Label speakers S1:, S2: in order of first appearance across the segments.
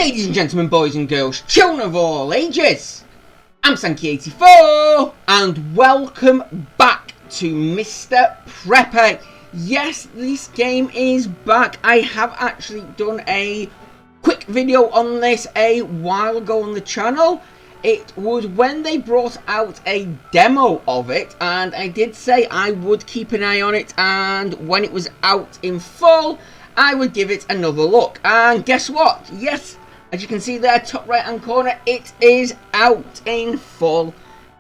S1: Ladies and gentlemen, boys and girls, children of all ages, I'm Sankey84, and welcome back to Mr. Prepper. Yes, this game is back. I have actually done a quick video on this a while ago on the channel. It was when they brought out a demo of it, and I did say I would keep an eye on it, and when it was out in full, I would give it another look. And guess what? Yes, as you can see there, top right hand corner, it is out in full.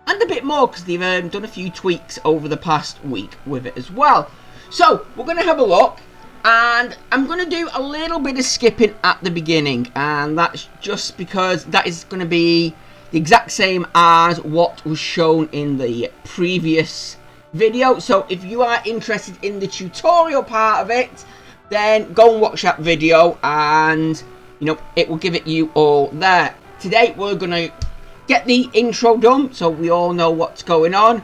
S1: And a bit more because they've done a few tweaks over the past week with it as well. So, we're going to have a look. And I'm going to do a little bit of skipping at the beginning. And that's just because that is going to be the exact same as what was shown in the previous video. So, if you are interested in the tutorial part of it, then go and watch that video and, you know, it will give it you all there. Today we're going to get the intro done so we all know what's going on.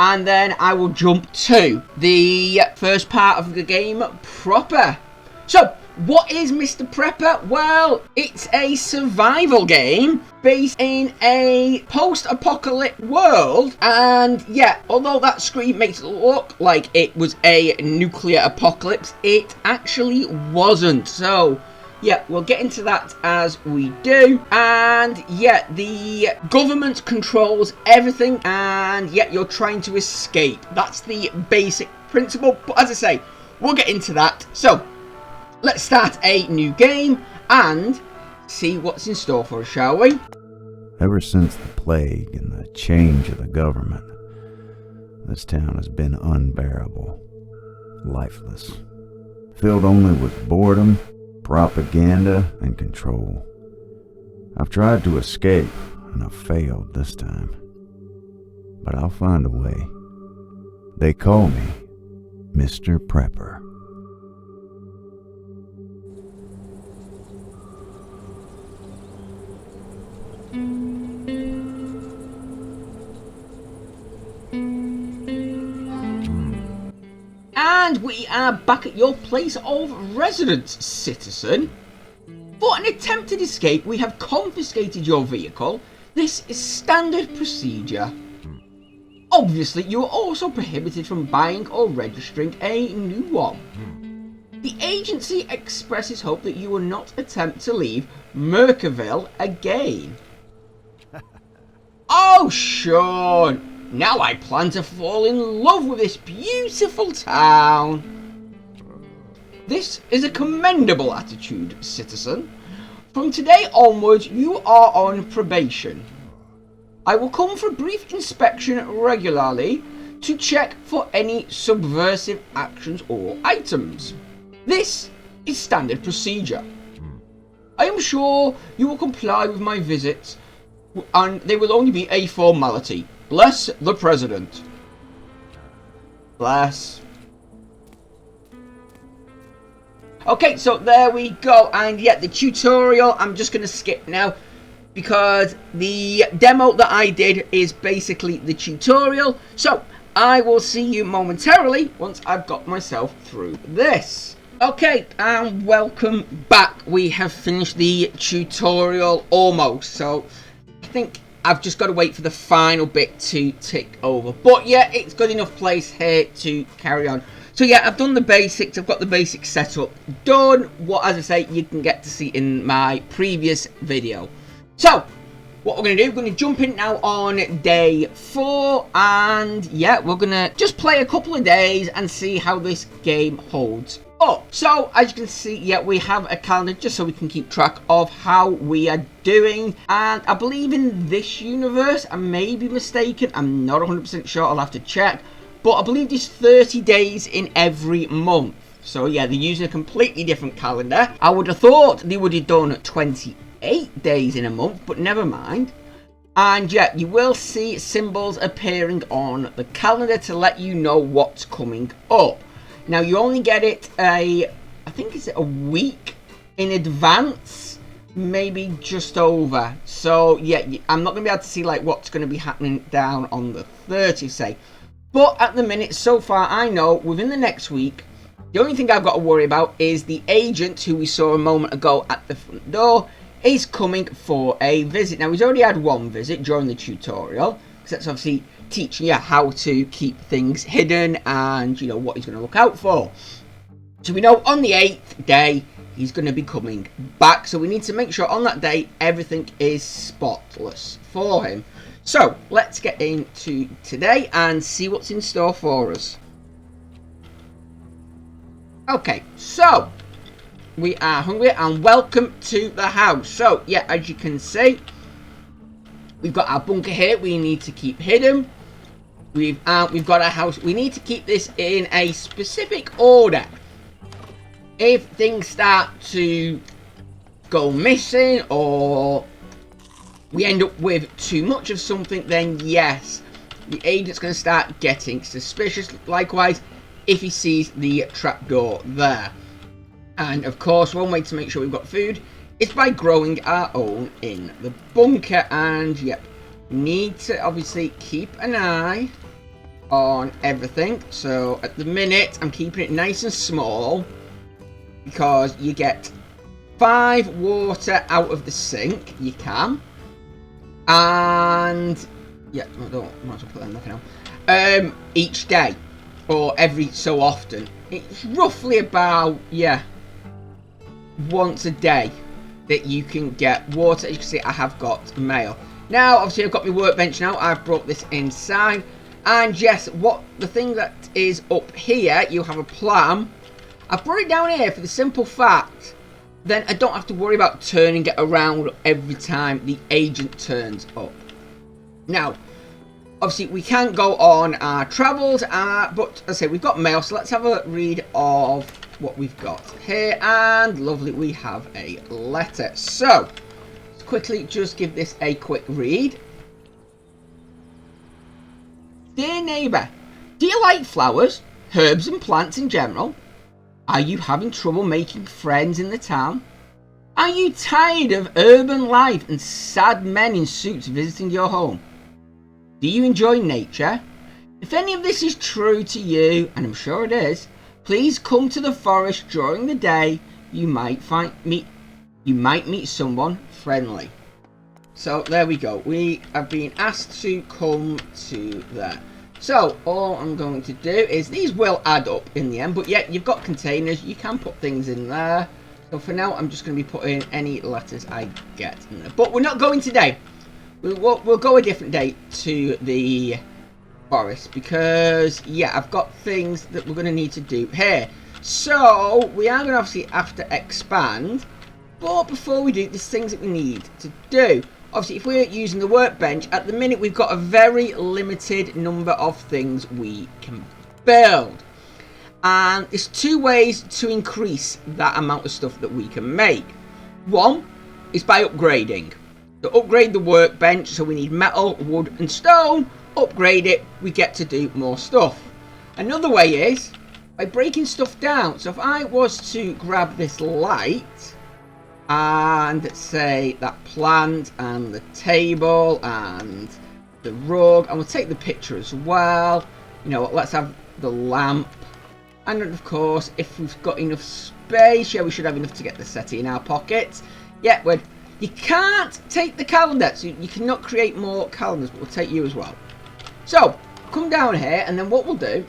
S1: And then I will jump to the first part of the game proper. So, what is Mr. Prepper? Well, it's a survival game based in a post-apocalyptic world. And yeah, although that screen makes it look like it was a nuclear apocalypse, it actually wasn't. So yeah, we'll get into that as we do. And yeah, the government controls everything, and yet you're trying to escape. That's the basic principle. But as I say, we'll get into that. So let's start a new game and see what's in store for us, shall we?
S2: Ever since the plague and the change of the government, this town has been unbearable, lifeless, filled only with boredom, propaganda, and control. I've tried to escape, and I've failed this time. But I'll find a way. They call me Mr. Prepper.
S1: And we are back at your place of residence, citizen. For an attempted escape, we have confiscated your vehicle. This is standard procedure. Obviously, you are also prohibited from buying or registering a new one. The agency expresses hope that you will not attempt to leave Merkerville again. Oh, Sean! Now I plan to fall in love with this beautiful town. This is a commendable attitude, citizen. From today onwards, you are on probation. I will come for a brief inspection regularly to check for any subversive actions or items. This is standard procedure. I am sure you will comply with my visits, and they will only be a formality. Bless the President. Bless. Okay, so there we go. And yeah, the tutorial, I'm just going to skip now, because the demo that I did is basically the tutorial. So I will see you momentarily once I've got myself through this. Okay, and welcome back. We have finished the tutorial almost. So I think I've just got to wait for the final bit to tick over. But yeah, it's good enough place here to carry on. So yeah, I've done the basics. I've got the basic setup done. What, as I say, you can get to see in my previous video. So, what we're going to do, we're going to jump in now on day 4. And yeah, we're going to just play a couple of days and see how this game holds up. So, as you can see, yeah, we have a calendar just so we can keep track of how we are doing. And I believe in this universe, I may be mistaken, I'm not 100% sure, I'll have to check. But I believe there's 30 days in every month. So yeah, they're using a completely different calendar. I would have thought they would have done 28 days in a month, but never mind. And yeah, you will see symbols appearing on the calendar to let you know what's coming up. Now, you only get it I think it's a week in advance, maybe just over. So yeah, I'm not going to be able to see like what's going to be happening down on the 30th, say. But at the minute, so far, I know within the next week, the only thing I've got to worry about is the agent who we saw a moment ago at the front door. is coming for a visit. Now, he's already had one visit during the tutorial, because that's obviously teaching you how to keep things hidden and, you know, what he's going to look out for. So we know on the 8th day, he's going to be coming back. So we need to make sure on that day, everything is spotless for him. So let's get into today and see what's in store for us. Okay, so we are hungry and welcome to the house. So yeah, as you can see, we've got our bunker here we need to keep hidden. We've got our house. We need to keep this in a specific order. If things start to go missing or we end up with too much of something, then yes, the agent's going to start getting suspicious. Likewise, if he sees the trapdoor there. And of course, one way to make sure we've got food is by growing our own in the bunker. And yep, we need to obviously keep an eye on everything. So at the minute, I'm keeping it nice and small because you get 5 water out of the sink. You can. And yeah, I don't might as well put that in there now. Each day. Or every so often. It's roughly about, yeah, once a day that you can get water. As you can see, I have got mail. Now, obviously, I've got my workbench now. I've brought this inside. And yes, what the thing that is up here, you have a plan. I brought it down here for the simple fact, then I don't have to worry about turning it around every time the agent turns up. Now, obviously, we can't go on our travels, but as I say, we've got mail, so let's have a read of what we've got here. And lovely, we have a letter. So, let's quickly just give this a quick read. Dear neighbour, do you like flowers, herbs and plants in general? Are you having trouble making friends in the town? Are you tired of urban life and sad men in suits visiting your home? Do you enjoy nature? If any of this is true to you, and I'm sure it is, please come to the forest during the day. You might meet someone friendly. So there we go. We have been asked to come to there. So all I'm going to do is, these will add up in the end, but yeah, you've got containers. You can put things in there. So for now, I'm just going to be putting any letters I get in there. But we're not going today. We'll go a different day to the forest because, yeah, I've got things that we're going to need to do here. So we are going to obviously have to expand. But before we do, there's things that we need to do. Obviously, if we're using the workbench, at the minute we've got a very limited number of things we can build. And there's 2 ways to increase that amount of stuff that we can make. One is by upgrading. To upgrade the workbench, so we need metal, wood and stone. Upgrade it, we get to do more stuff. Another way is by breaking stuff down. So if I was to grab this light and say that plant and the table and the rug, and we'll take the picture as well. You know what, let's have the lamp. And of course, if we've got enough space, yeah, we should have enough to get the settee in our pockets. Yeah, you can't take the calendar, so you cannot create more calendars, but we'll take you as well. So, come down here, and then what we'll do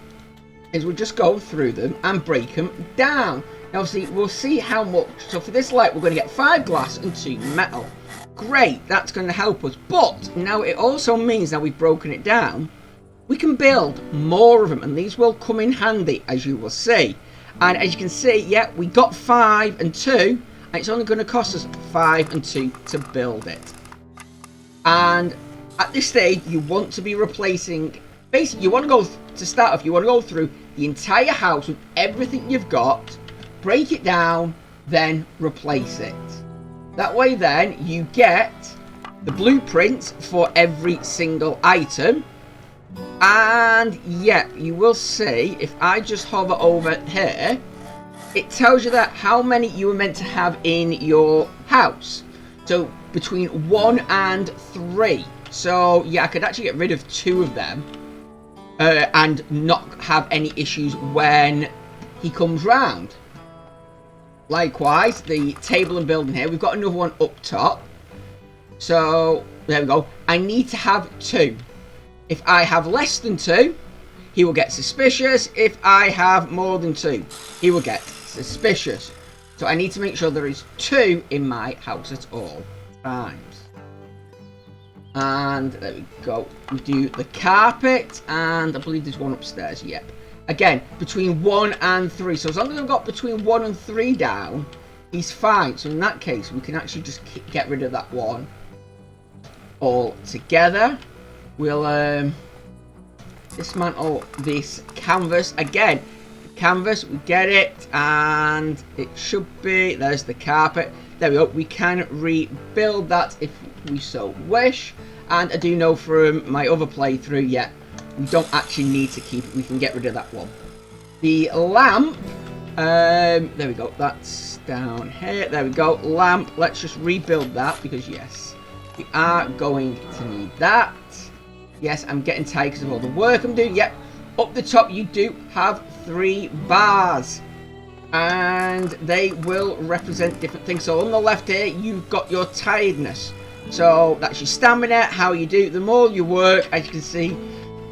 S1: is we'll just go through them and break them down. Now, obviously, we'll see how much. So, for this light, we're going to get 5 glass and 2 metal. Great, that's going to help us. But now it also means, now we've broken it down, we can build more of them, and these will come in handy, as you will see. And as you can see, yeah, we got 5 and 2, and it's only going to cost us 5 and 2 to build it. And at this stage, you want to be replacing, basically, you want to go, to start off, you want to go through the entire house with everything you've got, break it down, then replace it. That way then, you get the blueprints for every single item. And yeah, you will see, if I just hover over here, it tells you that how many you were meant to have in your house. So between 1 and 3. So yeah, I could actually get rid of 2 of them and not have any issues when he comes round. Likewise, the table and building here, we've got another one up top. So, there we go. I need to have 2. If I have less than 2, he will get suspicious. If I have more than 2, he will get suspicious. So I need to make sure there is 2 in my house at all times. And there we go. We do the carpet, and I believe there's one upstairs. Yep. Again, between 1 and 3. So as long as I've got between 1 and 3 down, he's fine. So in that case, we can actually just get rid of that one all together. We'll dismantle this canvas. Again, canvas, we get it, and it should be, there's the carpet. There we go. We can rebuild that if we so wish. And I do know from my other playthrough, yeah, we don't actually need to keep it. We can get rid of that one. The lamp, there we go. That's down here. There we go. Lamp. Let's just rebuild that because, yes, we are going to need that. Yes, I'm getting tired because of all the work I'm doing. Yep. Up the top, you do have 3 bars. And they will represent different things. So on the left here, you've got your tiredness. So that's your stamina, how you do. The more you work, as you can see,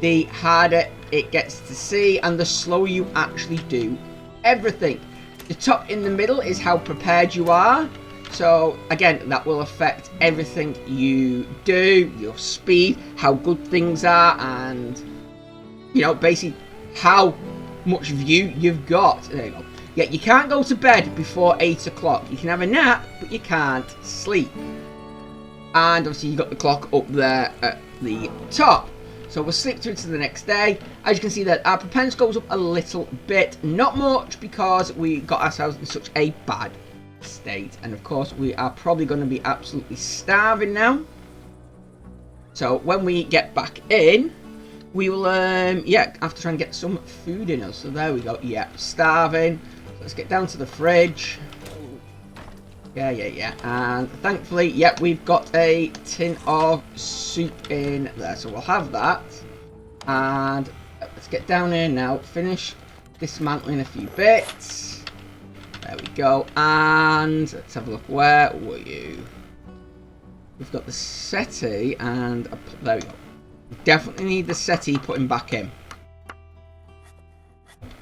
S1: the harder it gets to see and the slower you actually do everything. The top in the middle is how prepared you are. So again, that will affect everything you do, your speed, how good things are, and, you know, basically how much view you've got. There you go. Yeah, you can't go to bed before 8 o'clock. You can have a nap, but you can't sleep. And obviously you've got the clock up there at the top. So we'll slip through to the next day. As you can see that our propensity goes up a little bit. Not much because we got ourselves in such a bad state. And of course we are probably going to be absolutely starving now. So when we get back in, we will, yeah, have to try and get some food in us. So there we go. Yeah, starving. Let's get down to the fridge. Yeah. And thankfully, yep, we've got a tin of soup in there. So we'll have that. And let's get down here now. Finish dismantling a few bits. There we go. And let's have a look. Where were you? We've got the settee and there we go. We definitely need the settee putting back in.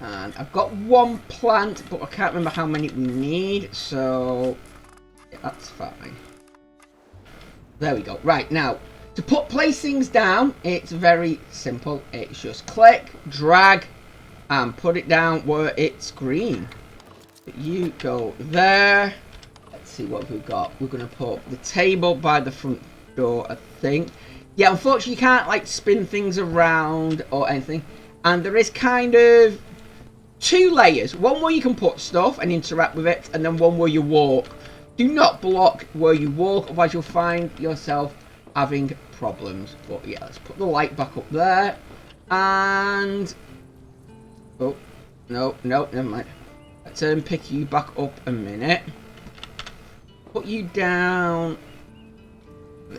S1: And I've got 1 plant, but I can't remember how many we need, so yeah, that's fine. There we go. Right, now, to place things down, it's very simple. It's just click, drag, and put it down where it's green. You go there. Let's see what we've got. We're going to put the table by the front door, I think. Yeah, unfortunately, you can't, like, spin things around or anything. And there is kind of 2 layers. One where you can put stuff and interact with it, and then one where you walk. Do not block where you walk, otherwise you'll find yourself having problems. But yeah, let's put the light back up there. And oh, no, never mind. Let's pick you back up a minute. Put you down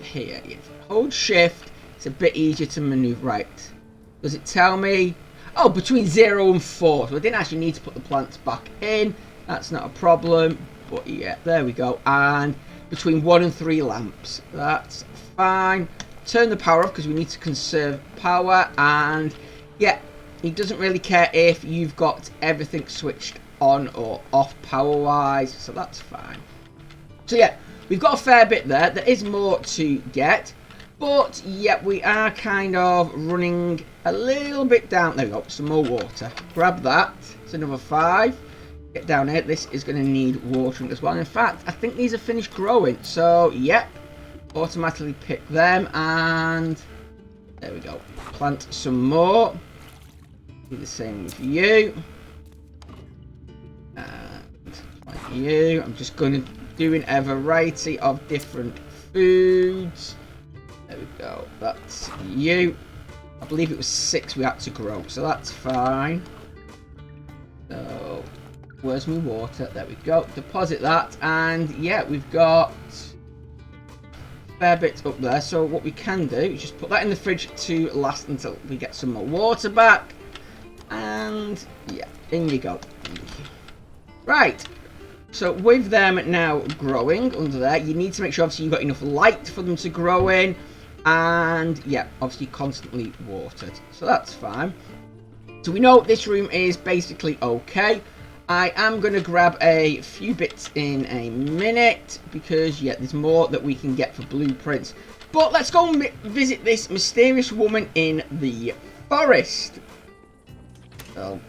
S1: here. Yes. Hold shift. It's a bit easier to maneuver. Right. Does it tell me? Oh, between 0 and 4. So I didn't actually need to put the plants back in. That's not a problem. But yeah, there we go. And between 1 and 3 lamps. That's fine. Turn the power off because we need to conserve power. And yeah, he doesn't really care if you've got everything switched on or off power-wise. So that's fine. So yeah, we've got a fair bit there. There is more to get. But yeah, we are kind of running a little bit down. There we go, some more water. Grab that. It's another 5. Get down here. This is going to need watering as well. In fact, I think these are finished growing. So, yep. Automatically pick them. And there we go. Plant some more. Do the same with you. And plant you. I'm just going to do a variety of different foods. There we go. That's you. I believe it was 6 we had to grow, so that's fine. So, where's my water? There we go. Deposit that, and yeah, we've got a fair bit up there. So what we can do is just put that in the fridge to last until we get some more water back. And yeah, in you go. Right. So with them now growing under there, you need to make sure obviously you've got enough light for them to grow in. And yeah, obviously constantly watered. So that's fine. So we know this room is basically okay. I am going to grab a few bits in a minute because yeah, there's more that we can get for blueprints. But let's go and visit this mysterious woman in the forest. So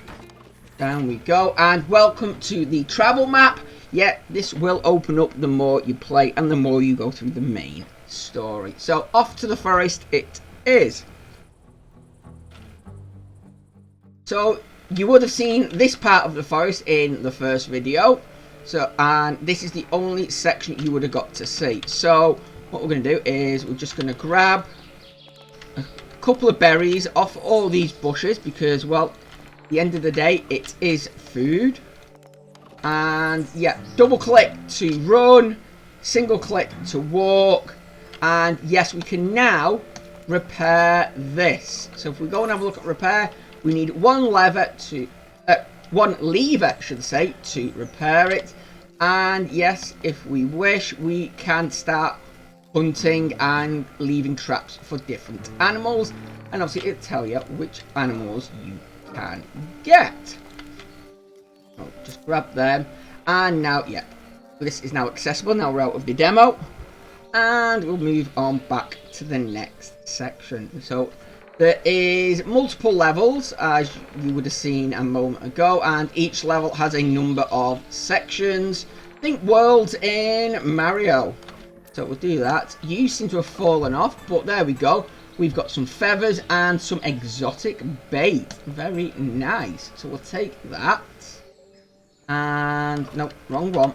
S1: down we go, and welcome to the travel map. Yeah, this will open up the more you play and the more you go through the main story. So off to the forest it is. So you would have seen this part of the forest in the first video. So, and this is the only section you would have got to see. So what we're going to do is we're just going to grab a couple of berries off all these bushes because, well, at the end of the day, it is food. And yeah, double click to run, single click to walk, and yes, we can now repair this. So if we go and have a look at repair, we need one lever to, one lever, should I say, to repair it. And yes, if we wish, we can start hunting and leaving traps for different animals. And obviously it'll tell you which animals you can get. So just grab them. And now, yeah, this is now accessible. Now we're out of the demo. And we'll move on back to the next section. So there is multiple levels, as you would have seen a moment ago, and each level has a number of sections. Think worlds in Mario. So we'll do that. You seem to have fallen off, but there we go. We've got some feathers and some exotic bait. Very nice. So we'll take that. And, no, wrong one.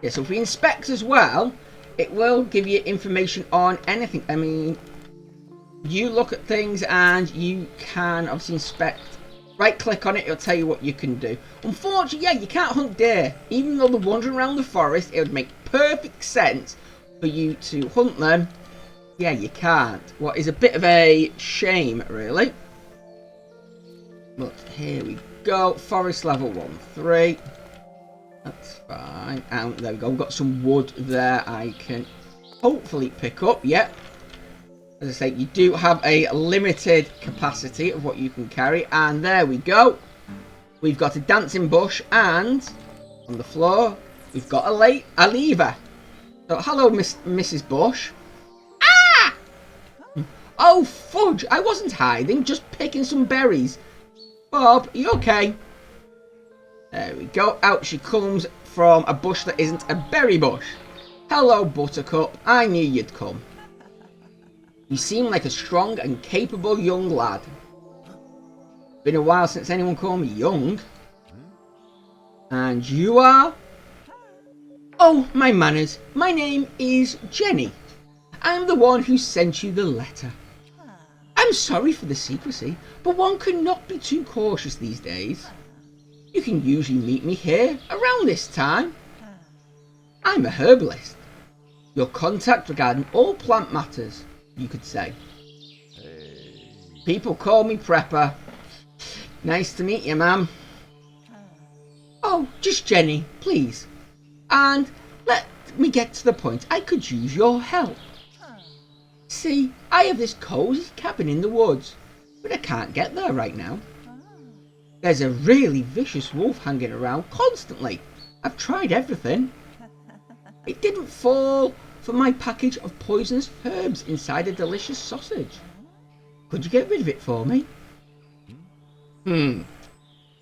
S1: Yeah, so if we inspect as well, it will give you information on anything. I mean, you look at things and you can obviously inspect. Right click on it, it'll tell you what you can do. Unfortunately, yeah, you can't hunt deer. Even though they're wandering around the forest, it would make perfect sense for you to hunt them. Yeah, you can't. What is a bit of a shame, really. But here we go. Forest level 1-3. That's fine. And there we go. We've got some wood there I can hopefully pick up. Yep. As I say, you do have a limited capacity of what you can carry. And there we go. We've got a dancing bush, and on the floor, we've got a lever. So, hello, Mrs. Bush. Ah! Oh, fudge. I wasn't hiding, just picking some berries. Bob, are you okay? There we go. Out she comes from a bush that isn't a berry bush. Hello, Buttercup. I knew you'd come. You seem like a strong and capable young lad. Been a while since anyone called me young. And you are? Oh, my manners. My name is Jenny. I'm the one who sent you the letter. I'm sorry for the secrecy, but one cannot be too cautious these days. You can usually meet me here around this time. I'm a herbalist. Your contact regarding all plant matters, you could say. People call me Prepper. Nice to meet you, ma'am. Oh, just Jenny, please. And let me get to the point. I could use your help. See, I have this cozy cabin in the woods, but I can't get there right now. There's a really vicious wolf hanging around constantly. I've tried everything. It didn't fall for my package of poisonous herbs inside a delicious sausage. Could you get rid of it for me?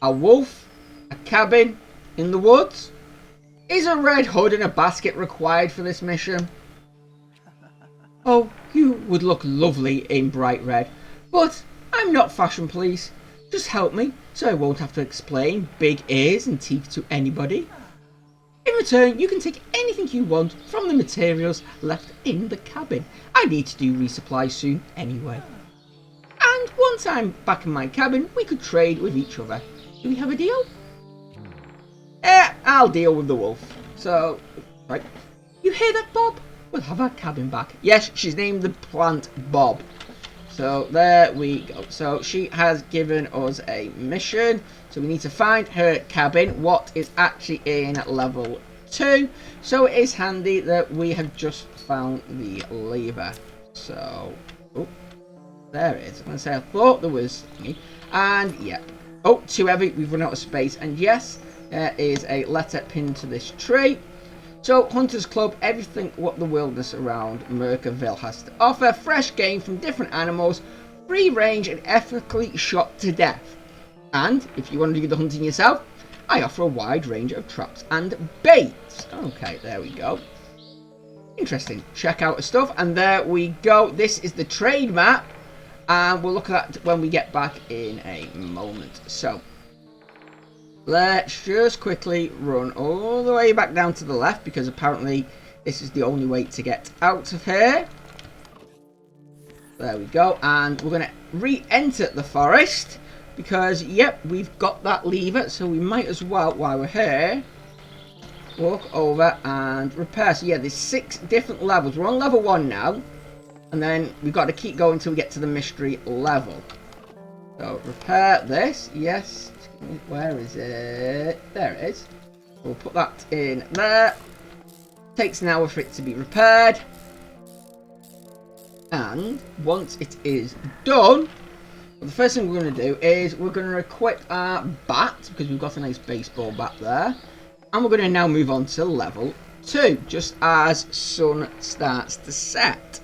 S1: A wolf? A cabin? In the woods? Is a red hood and a basket required for this mission? Oh, you would look lovely in bright red, but I'm not fashion police. Just help me so I won't have to explain big ears and teeth to anybody. In return, you can take anything you want from the materials left in the cabin. I need to do resupply soon anyway. And once I'm back in my cabin, we could trade with each other. Do we have a deal? I'll deal with the wolf. So, right. You hear that, Bob? We'll have our cabin back. Yes, she's named the plant Bob. So there we go. So she has given us a mission. So we need to find her cabin, what is actually in level 2. So it is handy that we have just found the lever. So, oh, there it is. I'm going to say I thought there was me. And yeah. Oh, too heavy. We've run out of space. And yes, there is a letter pinned to this tree. So, Hunters Club, everything what the wilderness around Merkerville has to offer. Fresh game from different animals, free range and ethically shot to death. And, if you want to do the hunting yourself, I offer a wide range of traps and baits. Okay, there we go. Interesting. Check out the stuff. And there we go. This is the trade map. And we'll look at that when we get back in a moment. So, let's just quickly run all the way back down to the left, because apparently this is the only way to get out of here. There we go. And we're going to re-enter the forest, because, yep, we've got that lever, so we might as well, while we're here, walk over and repair. So, yeah, there's 6 different levels. We're on level 1 now, and then we've got to keep going until we get to the mystery level. So, repair this. Yes. Where is it? There it is. We'll put that in there. Takes an hour for it to be repaired. And once it is done, the first thing we're going to do is we're going to equip our bat, because we've got a nice baseball bat there. And we're going to now move on to level 2, just as sun starts to set.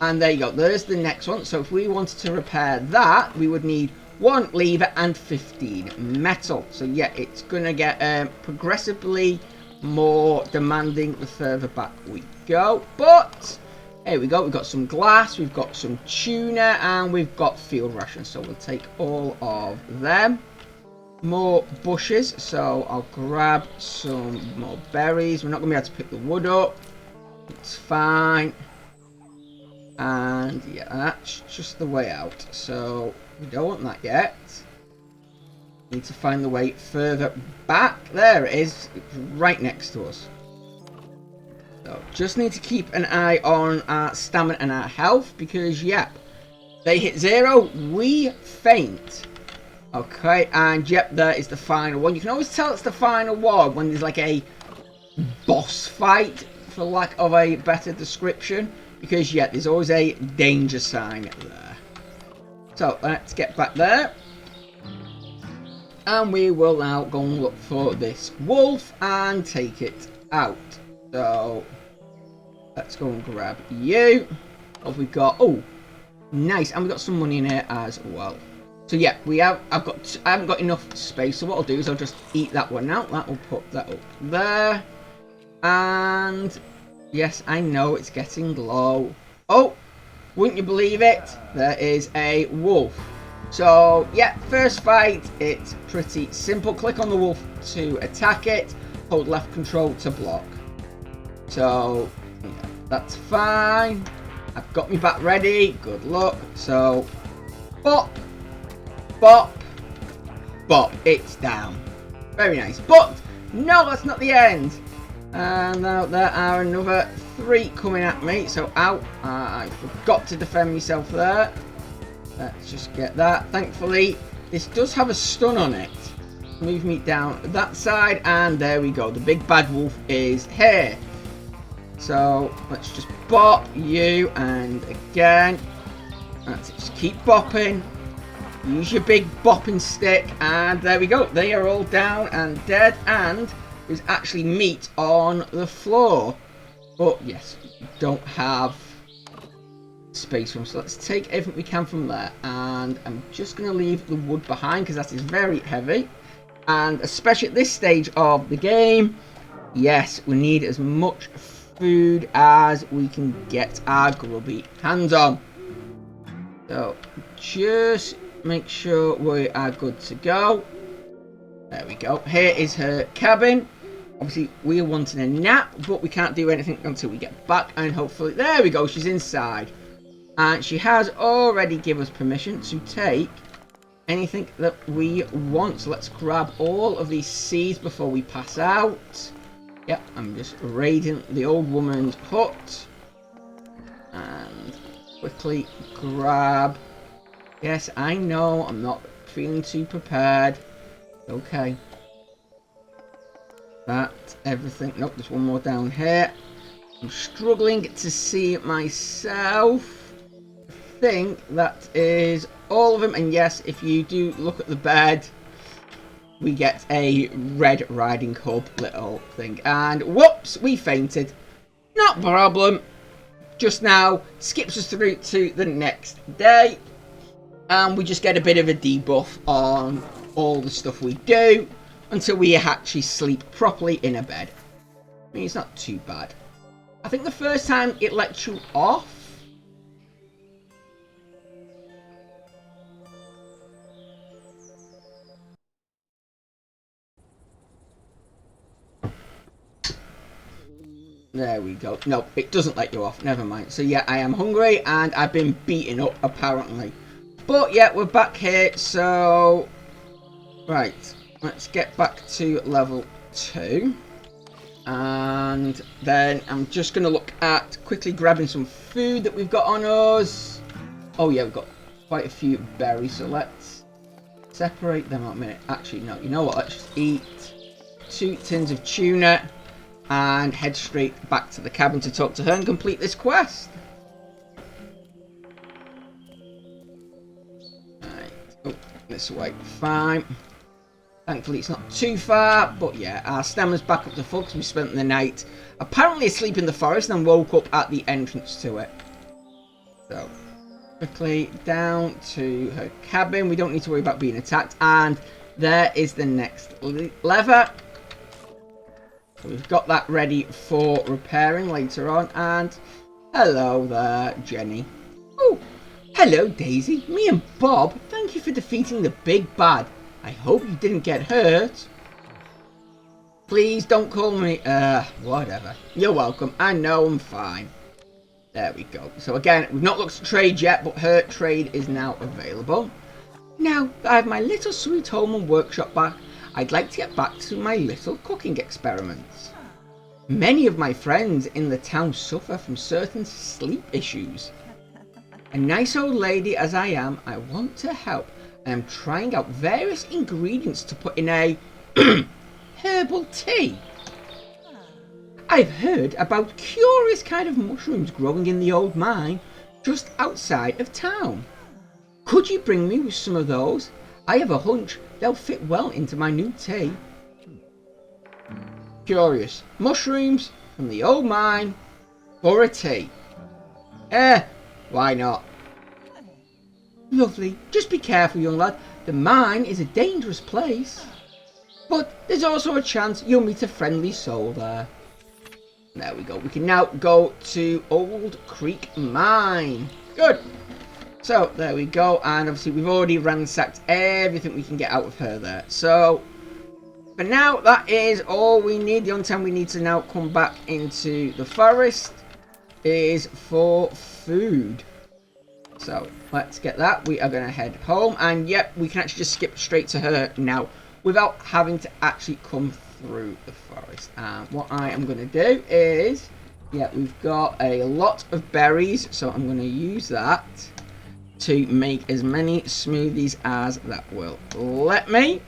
S1: And there you go, there's the next one. So if we wanted to repair that, we would need 1 lever and 15 metal. So yeah, it's going to get progressively more demanding the further back we go. But here we go, we've got some glass, we've got some tuna, and we've got field rations. So we'll take all of them. More bushes, so I'll grab some more berries. We're not going to be able to pick the wood up. It's fine. And yeah, that's just the way out. So we don't want that yet. Need to find the way further back. There it is. It's right next to us. So just need to keep an eye on our stamina and our health, because yep, they hit 0, we faint. Okay, and yep, there is the final one. You can always tell it's the final one when there's like a boss fight, for lack of a better description, because yeah, there's always a danger sign there. So let's get back there. And we will now go and look for this wolf and take it out. So let's go and grab you. What have we got? Oh, nice. And we've got some money in here as well. So yeah, I haven't got enough space. So what I'll do is I'll just eat that one out. That will put that up there. And yes, I know it's getting low. Oh, wouldn't you believe it? There is a wolf. So yeah, first fight, it's pretty simple. Click on the wolf to attack it. Hold left control to block. So yeah, that's fine. I've got me back ready. Good luck. So bop, bop, bop. It's down. Very nice. But no, that's not the end. And now there are another 3 coming at me. So ow, I forgot to defend myself there. Let's just get that. Thankfully, this does have a stun on it. Move me down that side, and there we go. The big bad wolf is here. So let's just bop you, and again. That's it. Just keep bopping. Use your big bopping stick, and there we go. They are all down and dead, and there's actually meat on the floor. But yes, we don't have space room, so let's take everything we can from there. And I'm just going to leave the wood behind, because that is very heavy. And especially at this stage of the game, yes, we need as much food as we can get our grubby hands on. So just make sure we are good to go. There we go. Here is her cabin. Obviously, we're wanting a nap, but we can't do anything until we get back. And hopefully, there we go, she's inside. And she has already given us permission to take anything that we want. So let's grab all of these seeds before we pass out. Yep, I'm just raiding the old woman's hut. And quickly grab. Yes, I know, I'm not feeling too prepared. Okay. That's everything. Nope, there's one more down here. I'm struggling to see myself. I think that is all of them. And yes, if you do look at the bed, we get a Red Riding Hood little thing. And whoops, we fainted. Not a problem. Just now skips us through to the next day. And we just get a bit of a debuff on all the stuff we do until we actually sleep properly in a bed. I mean, it's not too bad. I think the first time it lets you off. There we go. No, it doesn't let you off. Never mind. So yeah, I am hungry and I've been beaten up apparently. But yeah, we're back here. So, right. Let's get back to level 2. And then I'm just going to look at quickly grabbing some food that we've got on us. Oh yeah, we've got quite a few berries. So let's separate them out a minute. Actually, no. You know what? Let's just eat 2 tins of tuna. And head straight back to the cabin to talk to her and complete this quest. Right. Oh, this way. Fine. Thankfully it's not too far. But yeah, our stamina's back up to full because we spent the night apparently asleep in the forest and woke up at the entrance to it. So, quickly down to her cabin. We don't need to worry about being attacked. And there is the next lever. So we've got that ready for repairing later on. And hello there, Jenny. Oh, hello, Daisy. Me and Bob, thank you for defeating the big bad. I hope you didn't get hurt. Please don't call me, whatever. You're welcome. I know I'm fine. There we go. So again, we've not looked at trade yet, but her trade is now available. Now that I have my little sweet home and workshop back, I'd like to get back to my little cooking experiments. Many of my friends in the town suffer from certain sleep issues. A nice old lady as I am, I want to help. I am trying out various ingredients to put in a herbal tea. I've heard about curious kind of mushrooms growing in the old mine just outside of town. Could you bring me with some of those? I have a hunch they'll fit well into my new tea. Curious. Mushrooms from the old mine for a tea. Why not? Lovely. Just be careful, young lad. The mine is a dangerous place. But there's also a chance you'll meet a friendly soul there. There we go. We can now go to Old Creek Mine. Good. So, there we go, and obviously we've already ransacked everything we can get out of her there. So, for now, that is all we need. The only time we need to now come back into the forest is for food. So, let's get that. We are going to head home, and yep, we can actually just skip straight to her now without having to actually come through the forest. And what I am going to do is, yeah, we've got a lot of berries, so I'm going to use that to make as many smoothies as that will let me.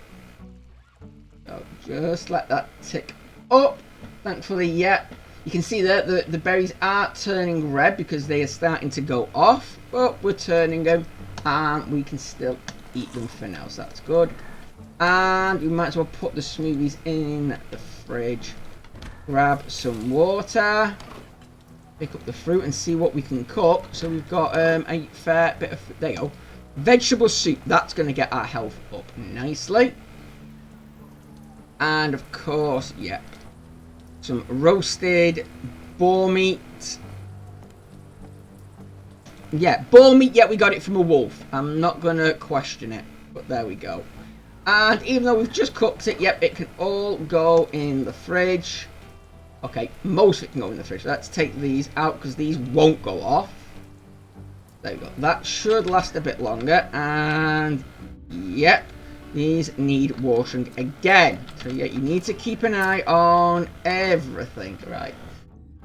S1: So just let that tick up. Thankfully, yeah, you can see that the berries are turning red because they are starting to go off, but we're turning them and we can still eat them for now, so that's good. And we might as well put the smoothies in the fridge. Grab some water. Pick up the fruit and see what we can cook. So we've got a fair bit of, there you go, vegetable soup. That's going to get our health up nicely. And of course, yeah, some roasted boar meat. Yeah, boar meat, yeah, we got it from a wolf. I'm not going to question it, but there we go. And even though we've just cooked it, yep, it can all go in the fridge. Okay, most of it can go in the fridge. Let's take these out because these won't go off. There we go. That should last a bit longer. And, yep, these need washing again. So, yeah, you need to keep an eye on everything. Right.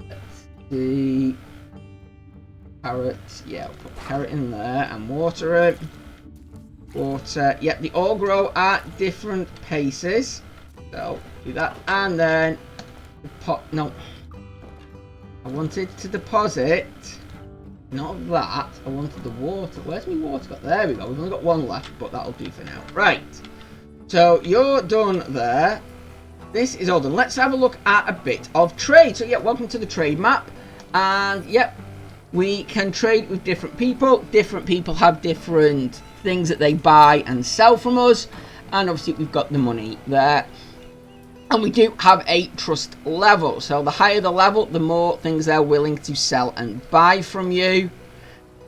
S1: Let's see. Carrots. Yeah, I'll put carrot in there and water it. Water. Yep, they all grow at different paces. So do that, and then the pot. No, I wanted to deposit. Not that. I wanted the water. Where's my water got? There we go. We've only got one left, but that'll do for now. Right. So you're done there. This is all done. Let's have a look at a bit of trade. So yeah, welcome to the trade map. And yep, we can trade with different people. Different people have different things that they buy and sell from us. And obviously we've got the money there. And we do have a trust level. So the higher the level, the more things they're willing to sell and buy from you.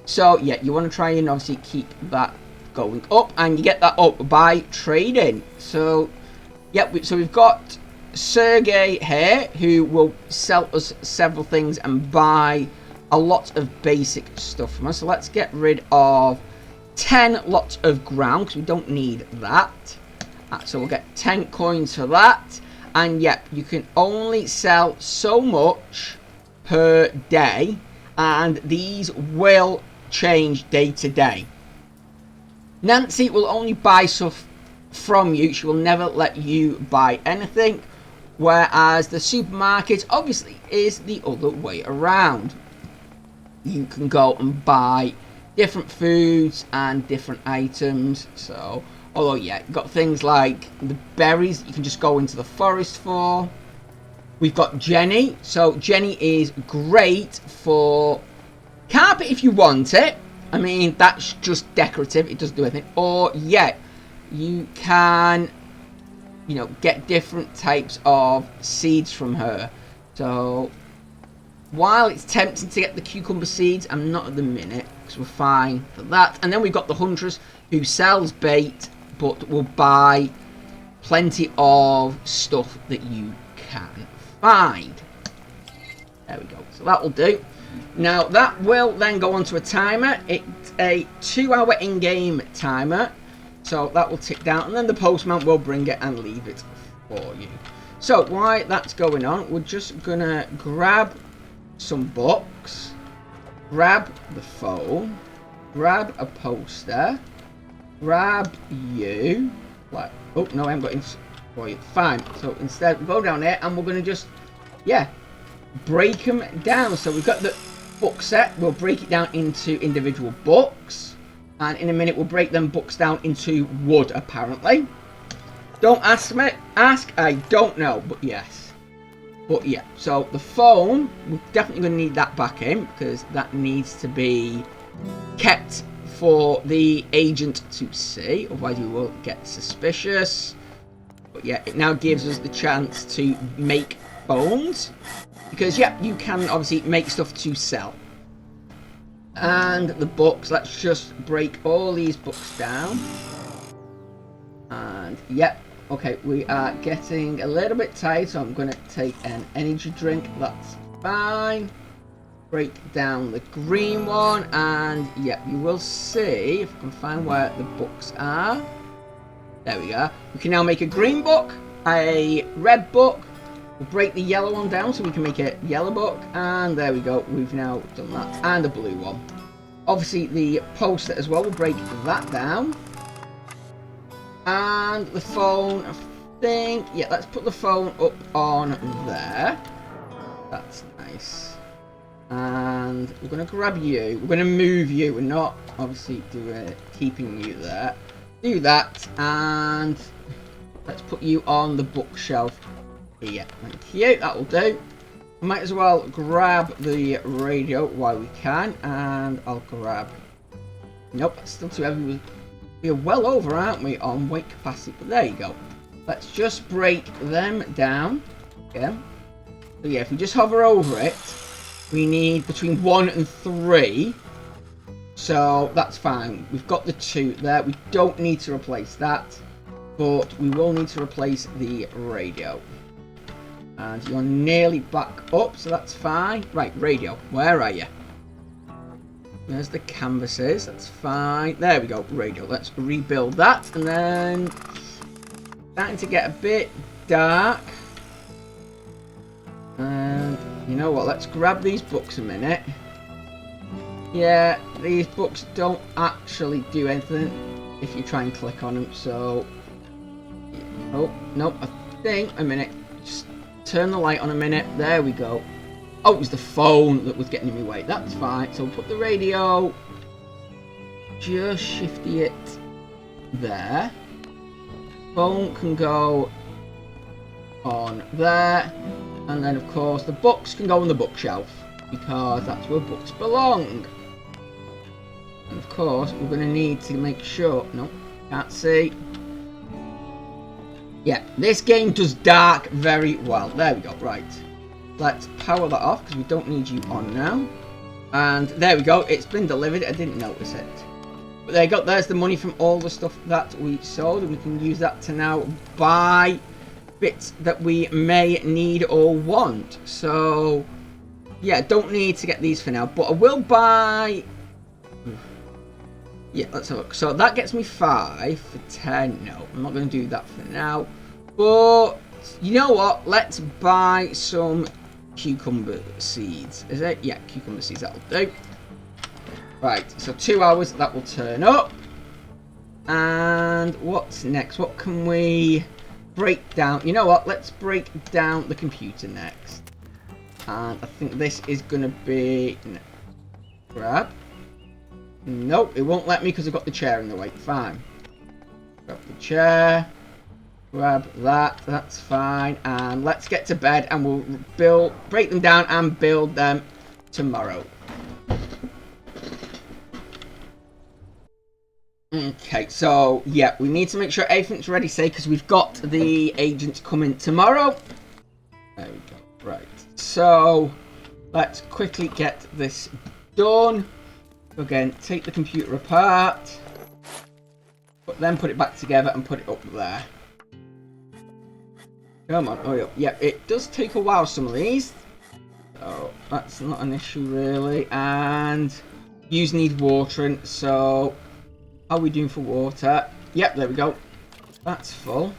S1: So yeah, you want to try and obviously keep that going up. And you get that up by trading. So yeah, so we've got Sergey here, who will sell us several things and buy a lot of basic stuff from us. So let's get rid of 10 lots of ground, because we don't need that. So we'll get 10 coins for that. And yep, you can only sell so much per day, and these will change day to day. Nancy will only buy stuff from you. She will never let you buy anything, whereas the supermarket obviously is the other way around. You can go and buy different foods and different items. So although, yeah, you've got things like the berries you can just go into the forest for. We've got Jenny. So Jenny is great for carpet if you want it. I mean, that's just decorative. It doesn't do anything. Or, yeah, you can, you know, get different types of seeds from her. So while it's tempting to get the cucumber seeds, I'm not at the minute, because we're fine for that. And then we've got the Huntress, who sells bait, but will buy plenty of stuff that you can find. There we go. So that will do. Now that will then go onto a timer. It's a 2-hour in-game timer. So that will tick down, and then the postman will bring it and leave it for you. So while that's going on, we're just gonna grab some books, grab the phone, grab a poster, grab you, like, oh no, I haven't got enough for you. Fine. So instead, we go down here and we're gonna just, yeah, break them down. So we've got the book set. We'll break it down into individual books, and in a minute we'll break them books down into wood. Apparently, don't ask me. Ask. I don't know, but yes. But yeah. So the phone, we're definitely gonna need that back in, because that needs to be kept for the agent to see, otherwise we will get suspicious. But yeah, it now gives us the chance to make phones, because yeah, you can obviously make stuff to sell. And the books, let's just break all these books down. And yep, okay, we are getting a little bit tired, so I'm gonna take an energy drink. That's fine. Break down the green one, and yeah, you will see if I can find where the books are. There we go. We can now make a green book, a red book. We'll break the yellow one down so we can make a yellow book, and there we go. We've now done that, and a blue one. Obviously, the poster as well. We'll break that down, and the phone. I think, yeah, let's put the phone up on there. That's nice. And we're going to grab you. We're going to move you. We're not obviously keeping you there. Do that. And let's put you on the bookshelf here. Thank you. That will do. I might as well grab the radio while we can. And I'll grab... Nope, it's still too heavy. We're well over, aren't we, on weight capacity. But there you go. Let's just break them down. Again. So yeah, if we just hover over it, we need between 1 and 3. So that's fine. We've got the 2 there. We don't need to replace that. But we will need to replace the radio. And you're nearly back up, so that's fine. Right, radio. Where are you? There's the canvases. That's fine. There we go. Radio. Let's rebuild that. And then... starting to get a bit dark. And... you know what, let's grab these books a minute. Yeah, these books don't actually do anything if you try and click on them, so... Oh, no, I think... A minute. Just turn the light on a minute. There we go. Oh, it was the phone that was getting in my way. That's fine. So we'll put the radio... Just shifty it there. Phone can go on there. And then, of course, the books can go on the bookshelf, because that's where books belong. And of course, we're going to need to make sure... No, can't see. Yeah, this game does dark very well. There we go, right. Let's power that off, because we don't need you on now. And there we go, it's been delivered. I didn't notice it. But there you go, there's the money from all the stuff that we sold. And we can use that to now buy bits that we may need or want. So, yeah, don't need to get these for now. But I will buy... Yeah, let's have a look. So that gets me 5 for 10. No, I'm not going to do that for now. But you know what? Let's buy some cucumber seeds. Is it? Yeah, cucumber seeds. That'll do. Right. So 2 hours. That will turn up. And what's next? What can we break down? You know what? Let's break down the computer next. And I think this is going to be... Grab. Nope, it won't let me because I've got the chair in the way. Fine. Grab the chair. Grab that. That's fine. And let's get to bed and we'll break them down and build them tomorrow. Okay, so yeah, we need to make sure everything's ready, say, because we've got the agents coming tomorrow. There we go. Right. So let's quickly get this done. Again, take the computer apart, but then put it back together and put it up there. Come on, hurry up. Yeah, it does take a while, some of these. So that's not an issue really. And use need watering, so how are we doing for water? Yep, there we go. That's full.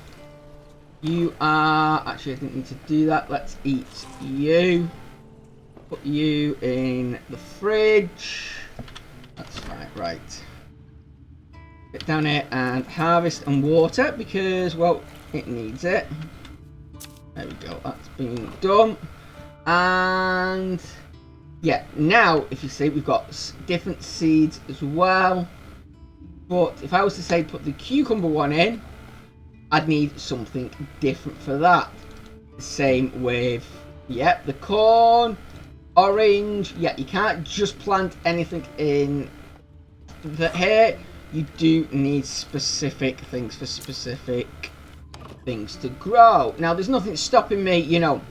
S1: You are... Actually, I didn't need to do that. Let's eat you. Put you in the fridge. That's fine, right. Get down here and harvest and water because, well, it needs it. There we go, that's being done. And yeah, now if you see, we've got different seeds as well. But if I was to say put the cucumber one in, I'd need something different for that. Same with, yep, the corn. Orange, yeah, you can't just plant anything in here. You do need specific things for specific things to grow. Now, there's nothing stopping me, you know,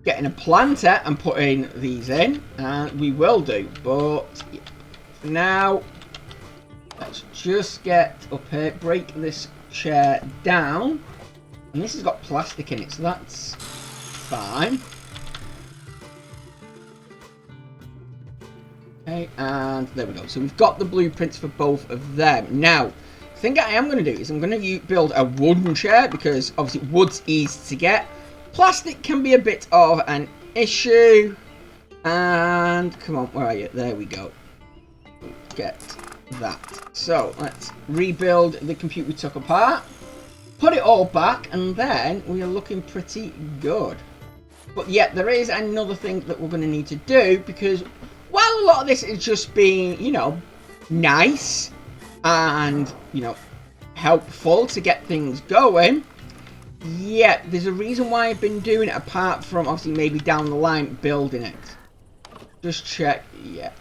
S1: getting a planter and putting these in, and we will do. But yeah, for now, let's just get up here, break this chair down, and this has got plastic in it, so that's fine. Okay, and there we go. So we've got the blueprints for both of them. Now, the thing I am going to do is I'm going to build a wooden chair because obviously wood's easy to get. Plastic can be a bit of an issue. And come on, where are you? There we go. Get that. So let's rebuild the computer we took apart. Put it all back, and then we are looking pretty good. But yeah, there is another thing that we're going to need to do because while a lot of this is just being, you know, nice and, you know, helpful to get things going, yeah, there's a reason why I've been doing it apart from obviously maybe down the line building it. Just check, yep.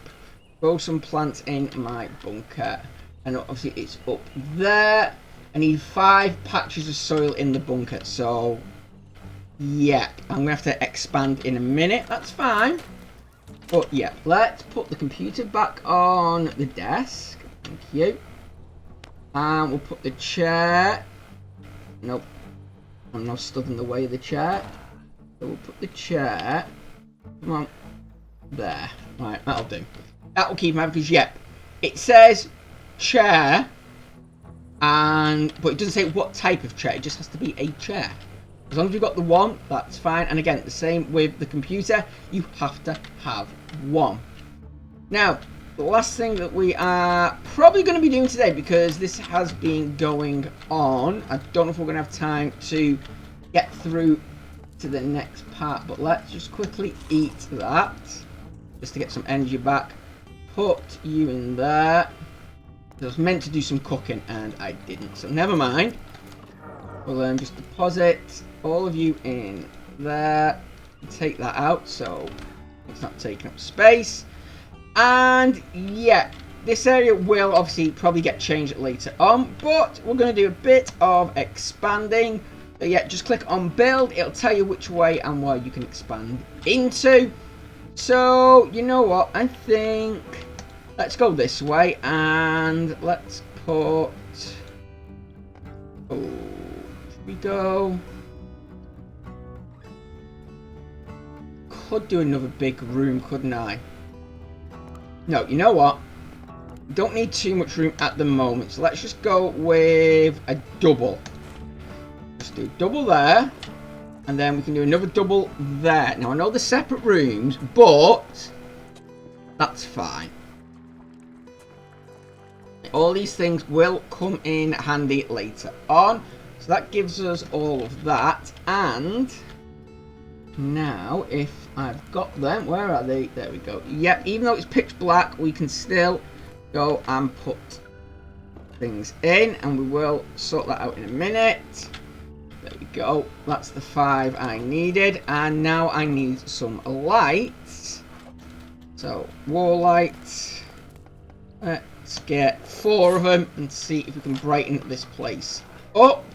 S1: Grow some plants in my bunker. And obviously it's up there. I need 5 patches of soil in the bunker, so yeah, I'm going to have to expand in a minute. That's fine. But yeah, let's put the computer back on the desk. Thank you. And we'll put the chair. Nope. I'm not stood in the way of the chair. So we'll put the chair. Come on. There. Right, that'll do. That'll keep him out because, yeah, it says chair. But it doesn't say what type of chair. It just has to be a chair. As long as you've got the one, that's fine. And again, the same with the computer. You have to have one. Now, the last thing that we are probably going to be doing today, because this has been going on. I don't know if we're going to have time to get through to the next part, but let's just quickly eat that just to get some energy back. Put you in there. I was meant to do some cooking and I didn't, so never mind. We'll just deposit all of you in there. Take that out so it's not taking up space. And yeah, this area will obviously probably get changed later on, but we're going to do a bit of expanding. So yeah, just click on build. It'll tell you which way and where you can expand into. So you know what, I think let's go this way and let's put, should we go, could do another big room, couldn't I? No, you know what, don't need too much room at the moment, so let's just go with a double. Just do double there, and then we can do another double there. Now I know they're separate rooms, but that's fine. All these things will come in handy later on. So that gives us all of that. And now if I've got them, where are they? There we go. Yep, even though it's pitch black, we can still go and put things in, and we will sort that out in a minute. There we go. That's the 5 I needed. And now I need some lights. So wall lights. Let's get 4 of them and see if we can brighten this place up.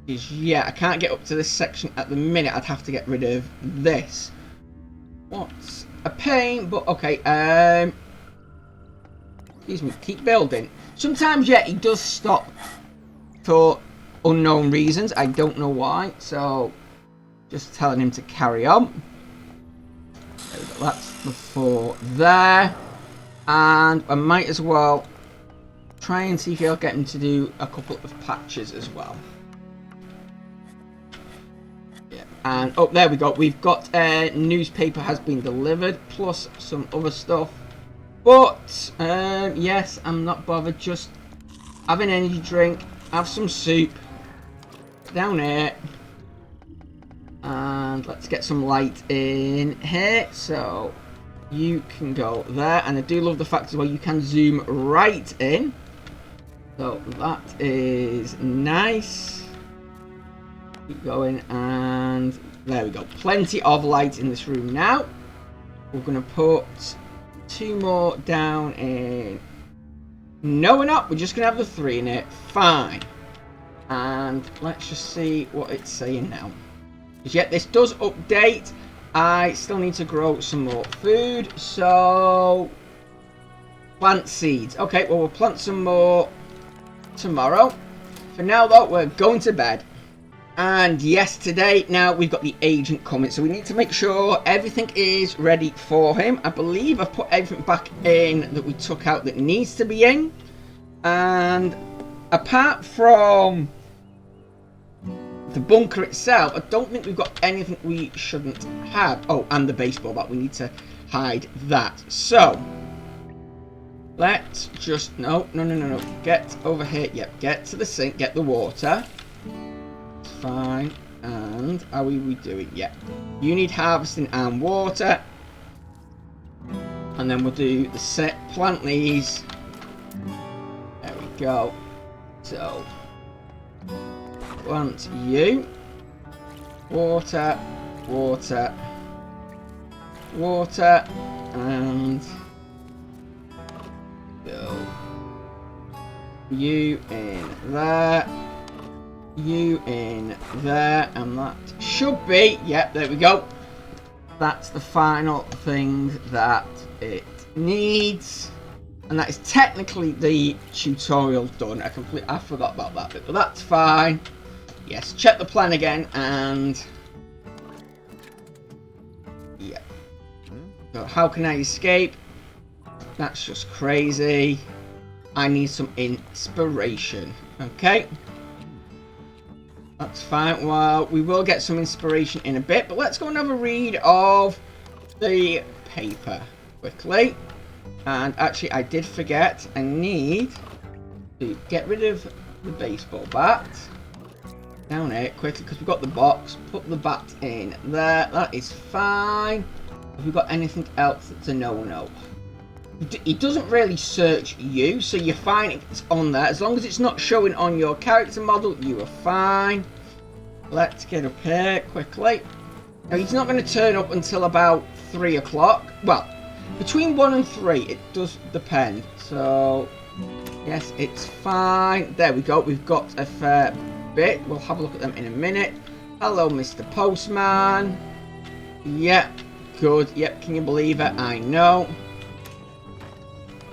S1: Because yeah, I can't get up to this section at the minute. I'd have to get rid of this. What's a pain, but okay. Excuse me, keep building. Sometimes yeah, he does stop for unknown reasons. I don't know why. So just telling him to carry on. There we go. That's the 4 there. And I might as well try and see if I'll get him to do a couple of patches as well. Yeah, and oh, there we go. We've got a newspaper has been delivered, plus some other stuff. But yes, I'm not bothered. Just have an energy drink, have some soup down here, and let's get some light in here. So you can go there, and I do love the fact as well you can zoom right in, so that is nice. Keep going, and there we go, plenty of light in this room. Now we're going to put 2 more down in, no we're not, we're just going to have the 3 in it, fine. And let's just see what it's saying now, because yet this does update. I still need to grow some more food, so plant seeds. Okay, well we'll plant some more tomorrow. For now though, we're going to bed. And yes, today now we've got the agent coming, so we need to make sure everything is ready for him. I believe I've put everything back in that we took out that needs to be in. And apart from the bunker itself, I don't think we've got anything we shouldn't have. Oh, and the baseball bat, we need to hide that. So let's just no, get over here. Yep, get to the sink, get the water. Fine. And how are we doing? Yeah, you need harvesting and water, and then we'll do the set, plant these. There we go. So plant you, water, water, water, and go you in there, you in there, and that should be, yep, there we go. That's the final thing that it needs. And that is technically the tutorial done. I forgot about that bit, but that's fine. Yes, check the plan again, and yeah. So how can I escape? That's just crazy. I need some inspiration. Okay. That's fine. Well, we will get some inspiration in a bit, but let's go and have a read of the paper quickly. And actually, I did forget. I need to get rid of the baseball bat. Down here quickly because we've got the box. Put the bat in there. That is fine. Have we got anything else that's a no-no? It doesn't really search you, so you're fine if it's on there. As long as it's not showing on your character model, you are fine. Let's get up here quickly. Now, he's not going to turn up until about 3 o'clock. Well, between 1 and 3, it does depend. So, yes, it's fine. There we go. We've got a fair bit. We'll have a look at them in a minute. Hello, Mr. Postman. Yep, good. Yep, can you believe it? I know.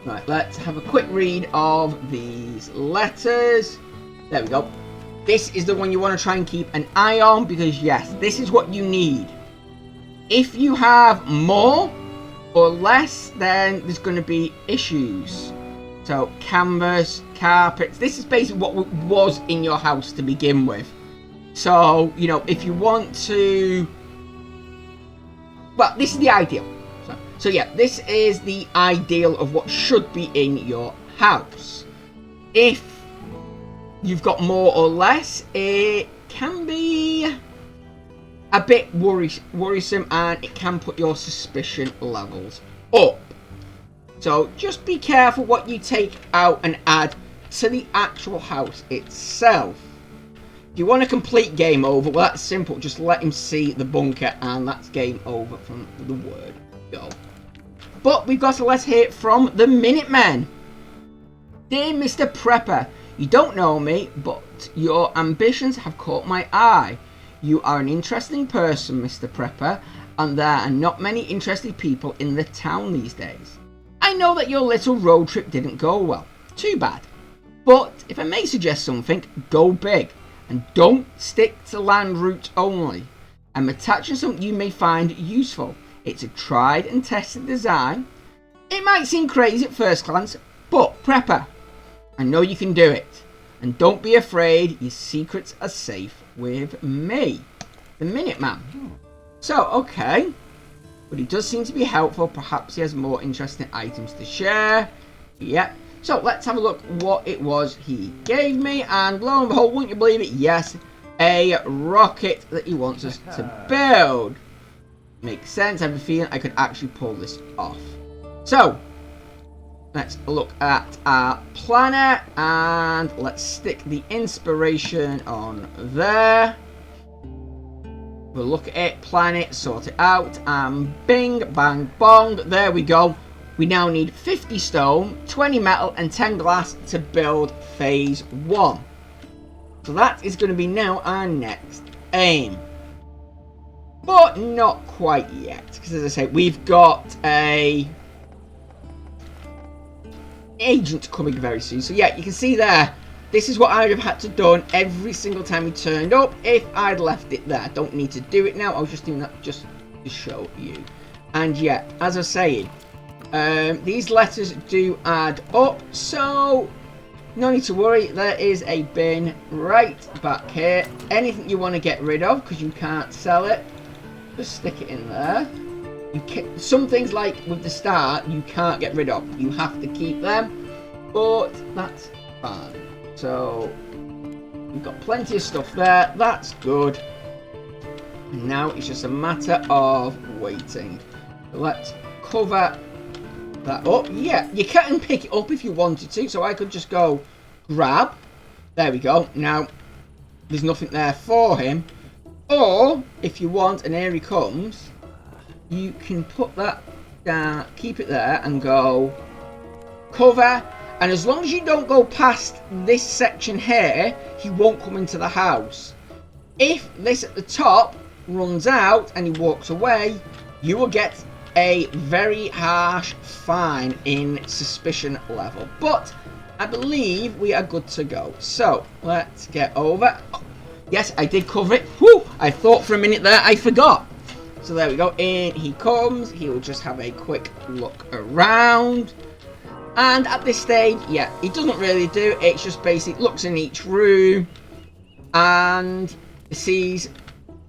S1: Right, let's have a quick read of these letters. There we go. This is the one you want to try and keep an eye on because, yes, this is what you need. If you have more or less, then there's going to be issues. So, canvas, carpets. This is basically what was in your house to begin with. So, you know, if you want to... Well, this is the ideal. So yeah, this is the ideal of what should be in your house. If you've got more or less, it can be a bit worrisome and it can put your suspicion levels up. So just be careful what you take out and add to the actual house itself. If you want a complete game over, well, that's simple. Just let him see the bunker and that's game over from the word go. But we've got a letter here from the Minutemen. Dear Mr. Prepper, you don't know me, but your ambitions have caught my eye. You are an interesting person, Mr. Prepper, and there are not many interested people in the town these days. I know that your little road trip didn't go well. Too bad. But if I may suggest something, go big. And don't stick to land route only. I'm attaching something you may find useful. It's a tried and tested design. It might seem crazy at first glance, but Prepper, I know you can do it. And don't be afraid, your secrets are safe with me, the Minuteman. So, okay. But he does seem to be helpful. Perhaps he has more interesting items to share. Yep. So, let's have a look what it was he gave me. And lo and behold, wouldn't you believe it? Yes, a rocket that he wants us to build. Makes sense. I have a feeling I could actually pull this off. So, let's look at our planner and let's stick the inspiration on there. We'll look at it, plan it, sort it out, and bing, bang, bong. There we go. We now need 50 stone, 20 metal, and 10 glass to build phase 1. So that is going to be now our next aim. But not quite yet, because as I say, we've got a agent coming very soon. So yeah, you can see there, this is what I'd have had to done every single time he turned up if I'd left it there. I don't need to do it now. I was just doing that just to show you. And yeah, as I was saying, these letters do add up, so no need to worry. There is a bin right back here. Anything you want to get rid of because you can't sell it, just stick it in there. Some things, like with the star, you can't get rid of. You have to keep them, but that's fine. So we've got plenty of stuff there. That's good. And now it's just a matter of waiting. So let's cover that up. Yeah, you can pick it up if you wanted to. So I could just go grab. There we go. Now there's nothing there for him. Or, if you want, and here he comes, you can put that down, keep it there, and go cover. And as long as you don't go past this section here, he won't come into the house. If this at the top runs out and he walks away, you will get a very harsh fine in suspicion level. But I believe we are good to go. So, let's get over. Yes, I did cover it. Whew! I thought for a minute there I forgot. So there we go. In he comes. He will just have a quick look around. And at this stage, yeah, he doesn't really do. It's just basically looks in each room and sees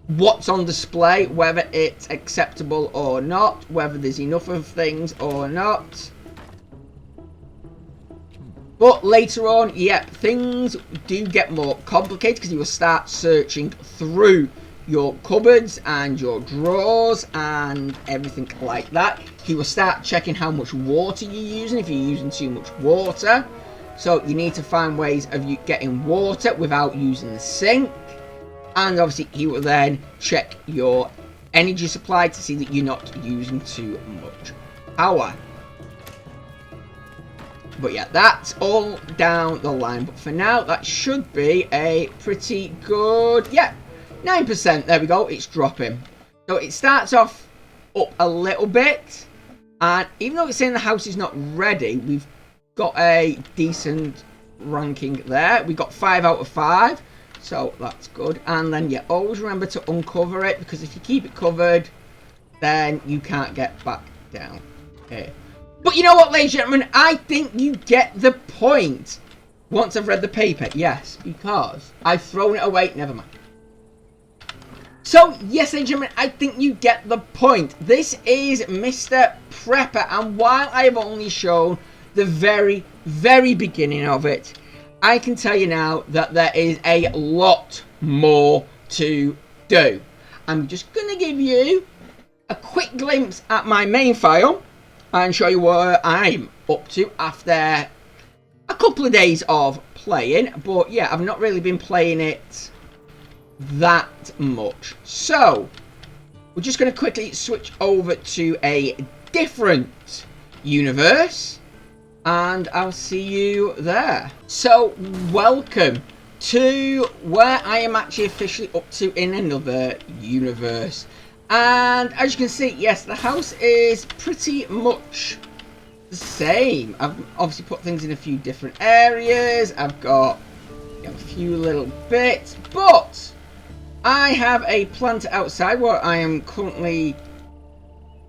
S1: what's on display, whether it's acceptable or not, whether there's enough of things or not. But later on, yep, things do get more complicated because you will start searching through your cupboards and your drawers and everything like that. He will start checking how much water you're using, if you're using too much water. So you need to find ways of you getting water without using the sink. And obviously he will then check your energy supply to see that you're not using too much power. But yeah, that's all down the line. But for now, that should be a pretty good, yeah, 9%. There we go. It's dropping. So it starts off up a little bit. And even though it's saying the house is not ready, we've got a decent ranking there. We got 5 out of 5. So that's good. And then, yeah, always remember to uncover it. Because if you keep it covered, then you can't get back down here. But you know what, ladies and gentlemen? I think you get the point. Once I've read the paper, yes. Because I've thrown it away. Never mind. So, yes, ladies and gentlemen, I think you get the point. This is Mr. Prepper. And while I have only shown the very, very beginning of it, I can tell you now that there is a lot more to do. I'm just going to give you a quick glimpse at my main file and show you what I'm up to after a couple of days of playing. But yeah, I've not really been playing it that much. So, we're just going to quickly switch over to a different universe. And I'll see you there. So, welcome to where I am actually officially up to in another universe. And as you can see, yes, the house is pretty much the same. I've obviously put things in a few different areas. I've got a few little bits. But I have a plant outside where I am currently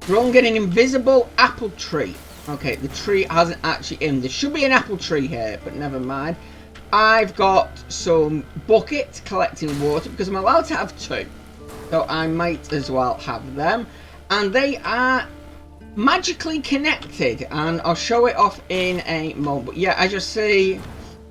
S1: growing an invisible apple tree. Okay, the tree hasn't actually in. There should be an apple tree here, but never mind. I've got some buckets collecting water because I'm allowed to have 2. So I might as well have them. And they are magically connected. And I'll show it off in a moment. But yeah, as you see,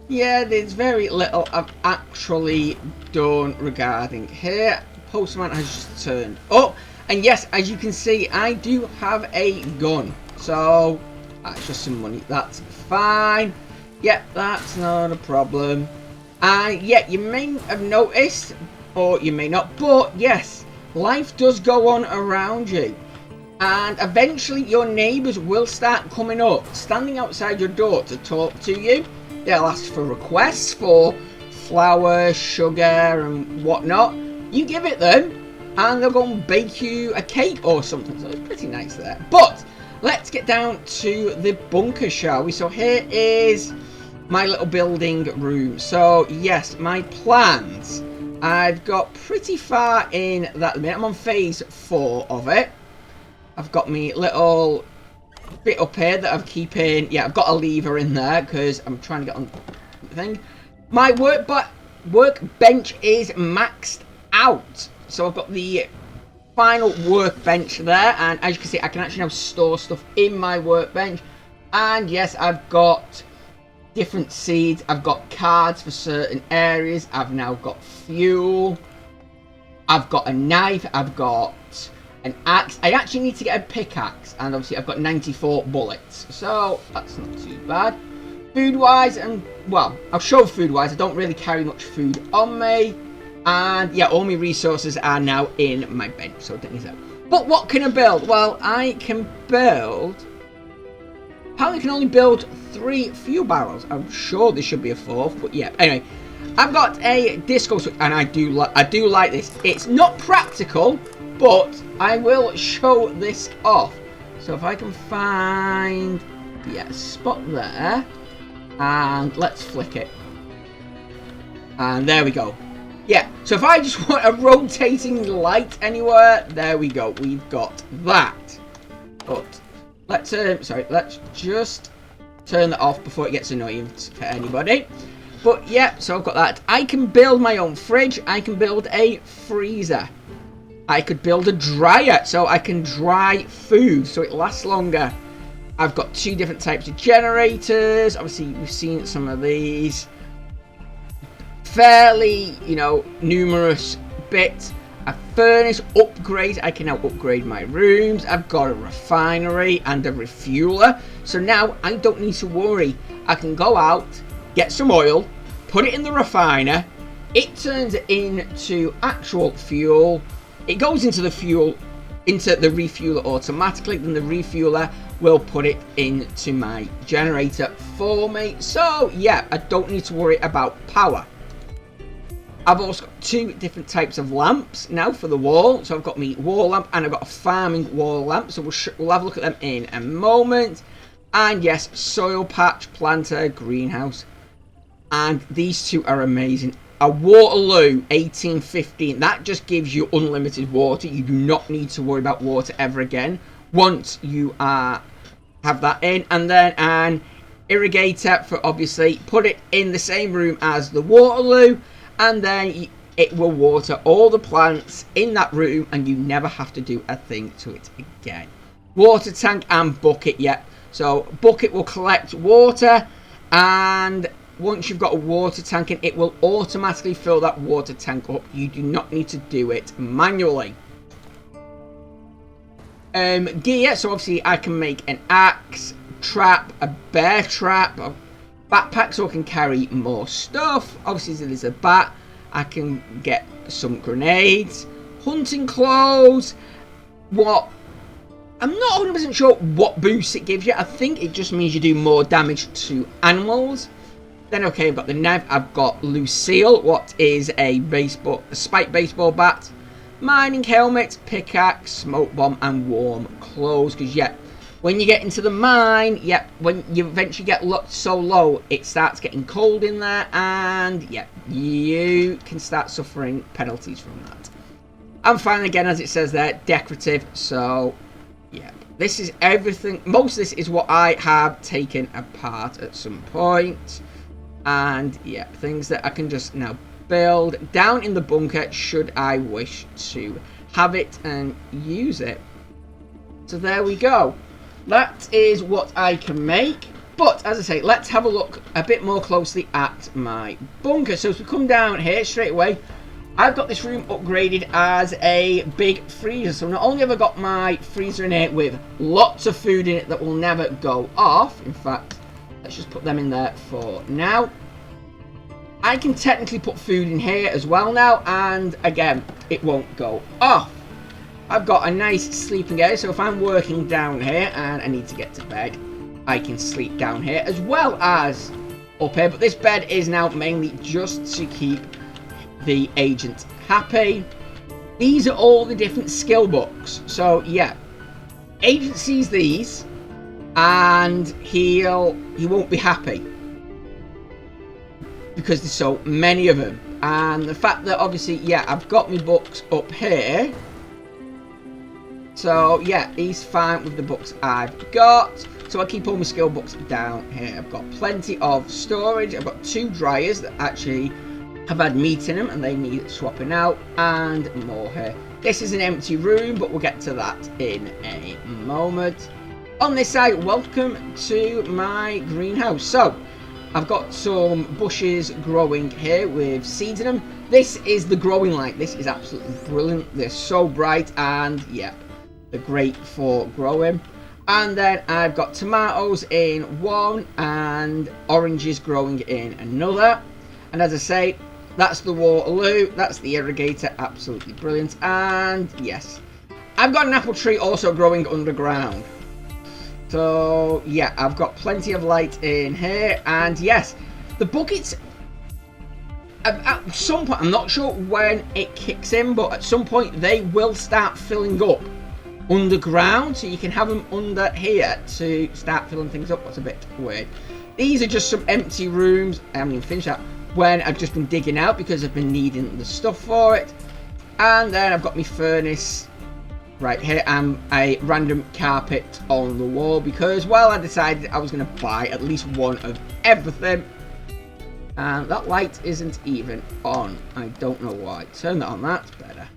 S1: yeah, there's very little I've actually done regarding here. Postman has just turned up. And yes, as you can see, I do have a gun. So, that's just some money. That's fine. Yep, that's not a problem. And yeah, you may have noticed, or you may not, but yes, life does go on around you. And eventually your neighbours will start coming up, standing outside your door to talk to you. They'll ask for requests for flour, sugar and whatnot. You give it them and they'll go and bake you a cake or something. So it's pretty nice there. But let's get down to the bunker, shall we? So here is my little building room. So yes, my plans, I've got pretty far in that at the minute. I'm on phase 4 of it. I've got me little bit up here that I'm keeping. Yeah, I've got a lever in there because I'm trying to get on the thing. My workbench is maxed out. So I've got the final workbench there. And as you can see, I can actually now store stuff in my workbench. And yes, I've got different seeds. I've got cards for certain areas. I've now got fuel. I've got a knife. I've got an axe. I actually need to get a pickaxe, and obviously I've got 94 bullets, so that's not too bad. Food wise, and well, I'll show food wise, I don't really carry much food on me, and yeah, all my resources are now in my bench, so I don't need that. But what can I build? Well, I can build, apparently I can only build 3 fuel barrels. I'm sure there should be a 4th, but yeah, anyway, I've got a disco switch, and I do like this. It's not practical, but I will show this off. So if I can find, yeah, a spot there, and let's flick it. And there we go. Yeah, so if I just want a rotating light anywhere, there we go. We've got that. But let's let's just turn that off before it gets annoying for anybody. But yeah, so I've got that. I can build my own fridge. I can build a freezer. I could build a dryer so I can dry food so it lasts longer. I've got 2 different types of generators. Obviously, we've seen some of these. Fairly, you know, numerous bits. A furnace upgrade. I can now upgrade my rooms. I've got a refinery and a refueler. So now I don't need to worry. I can go out, get some oil, put it in the refiner. It turns it into actual fuel. It goes into the refueler automatically. Then the refueler will put it into my generator for me. So yeah, I don't need to worry about power. I've also got 2 different types of lamps now for the wall. So I've got my wall lamp and I've got a farming wall lamp. So we'll have a look at them in a moment. And yes, soil patch, planter, greenhouse. And these 2 are amazing. A Waterloo 1815. That just gives you unlimited water. You do not need to worry about water ever again once you have that in. And then an irrigator for obviously put it in the same room as the Waterloo. And then it will water all the plants in that room and you never have to do a thing to it again. Water tank and bucket, yep. So bucket will collect water, and once you've got a water tank in, it will automatically fill that water tank up. You do not need to do it manually. Gear, so obviously I can make an axe, trap, a bear trap, a backpack so I can carry more stuff. Obviously there's a bat. I can get some grenades, hunting clothes. What? I'm not 100% sure what boost it gives you. I think it just means you do more damage to animals. Then okay, I've got the knife. I've got Lucille, what is a spiked baseball bat, mining helmet, pickaxe, smoke bomb, and warm clothes. Because yeah, when you get into the mine, yeah, when you eventually get locked so low, it starts getting cold in there, and yeah, you can start suffering penalties from that. And finally, again, as it says there, decorative. So yeah, this is everything. Most of this is what I have taken apart at some point. And yeah, things that I can just now build down in the bunker should I wish to have it and use it. So there we go. That is what I can make. But as I say, let's have a look a bit more closely at my bunker. So as we come down here straight away, I've got this room upgraded as a big freezer. So not only have I got my freezer in here with lots of food in it that will never go off. In fact, let's just put them in there for now. I can technically put food in here as well now. And again, it won't go off. I've got a nice sleeping area. So if I'm working down here and I need to get to bed, I can sleep down here as well as up here. But this bed is now mainly just to keep the agent happy. These are all the different skill books. So yeah, agent sees these and he won't be happy because there's so many of them. And the fact that obviously, yeah, I've got my books up here. So yeah, he's fine with the books I've got. So I keep all my skill books down here. I've got plenty of storage. I've got 2 dryers that actually have had meat in them and they need swapping out, and more here. This is an empty room, but we'll get to that in a moment. On this side, welcome to my greenhouse. So I've got some bushes growing here with seeds in them. This is the growing light. This is absolutely brilliant. They're so bright and yeah, they're great for growing. And then I've got tomatoes in one and oranges growing in another. And as I say, that's the Waterloo, that's the irrigator, absolutely brilliant. And yes, I've got an apple tree also growing underground. So yeah, I've got plenty of light in here. And yes, the buckets, at some point, I'm not sure when it kicks in, but at some point they will start filling up underground, so you can have them under here to start filling things up. That's a bit weird. These are just some empty rooms. I haven't even finished that, when I've just been digging out because I've been needing the stuff for it. And then I've got my furnace right here and a random carpet on the wall because, well, I decided I was going to buy at least one of everything. And that light isn't even on. I don't know why. Turn that on, that's better.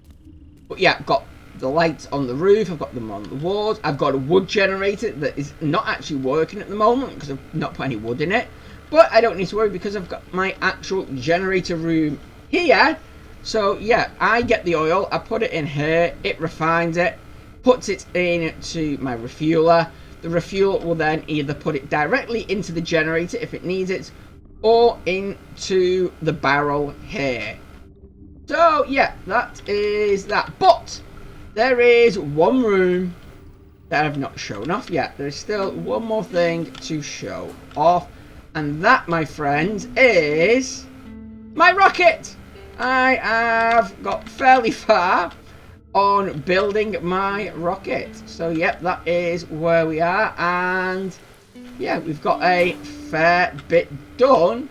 S1: But yeah, I've got the lights on the roof, I've got them on the walls, I've got a wood generator that is not actually working at the moment because I've not put any wood in it, but I don't need to worry because I've got my actual generator room here. So yeah, I get the oil, I put it in here, it refines it, puts it into my refueler. The refueler will then either put it directly into the generator if it needs it, or into the barrel here. So yeah, that is that. But there is one room that I've not shown off yet. There's still one more thing to show off, and that, my friends, is my rocket. I have got fairly far on building my rocket. So yep, that is where we are, and yeah, we've got a fair bit done,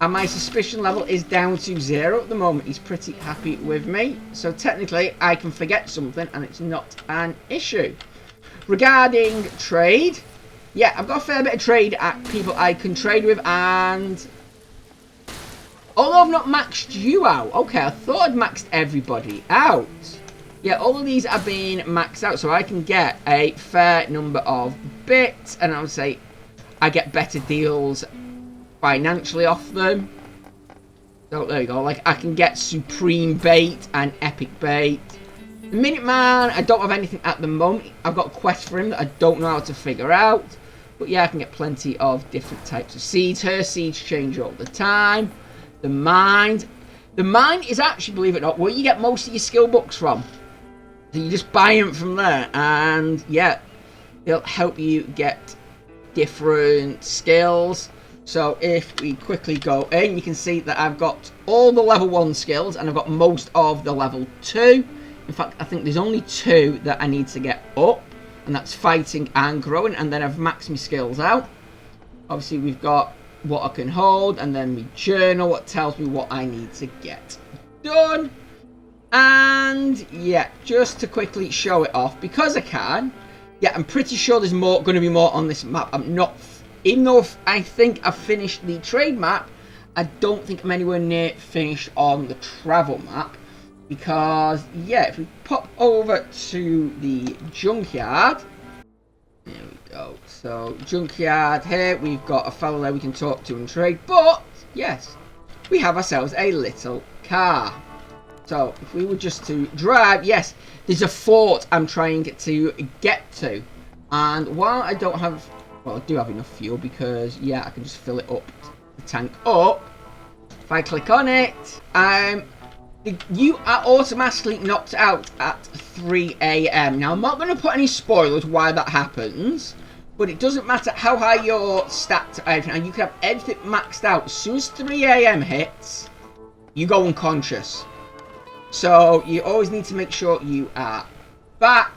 S1: and my suspicion level is down to 0 at the moment. He's pretty happy with me, so technically I can forget something and it's not an issue. Regarding trade, yeah, I've got a fair bit of trade at people I can trade with, and although I've not maxed you out, okay, I thought I'd maxed everybody out. Yeah, all of these are being maxed out, so I can get a fair number of bits, and I would say I get better deals financially off them. So there you go, like I can get supreme bait and epic bait. The Minuteman, I don't have anything at the moment. I've got a quest for him that I don't know how to figure out. But yeah, I can get plenty of different types of seeds. Her seeds change all the time. The mine is actually, believe it or not, where you get most of your skill books from. So you just buy them from there, and yeah, it'll help you get different skills. So if we quickly go in, you can see that I've got all the level 1 skills, and I've got most of the level 2. In fact, I think there's only 2 that I need to get up, and that's fighting and growing, and then I've maxed my skills out. Obviously, we've got what I can hold, and then my journal, what tells me what I need to get done. And yeah, just to quickly show it off, because I can, yeah, I'm pretty sure there's going to be more on this map. I'm not, even though I think I've finished the trade map, I don't think I'm anywhere near finished on the travel map. Because, yeah, if we pop over to the junkyard, there we go. So, junkyard here, we've got a fellow there we can talk to and trade. But, yes, we have ourselves a little car. So, if we were just to drive, yes, there's a fort I'm trying to get to. And while I don't have, well, I do have enough fuel because, yeah, I can just fill it up, the tank up. If I click on it, you are automatically knocked out at 3 AM. Now, I'm not going to put any spoilers why that happens, but it doesn't matter how high your stats are, and you can have everything maxed out. As soon as 3 AM hits, you go unconscious. So, you always need to make sure you are back.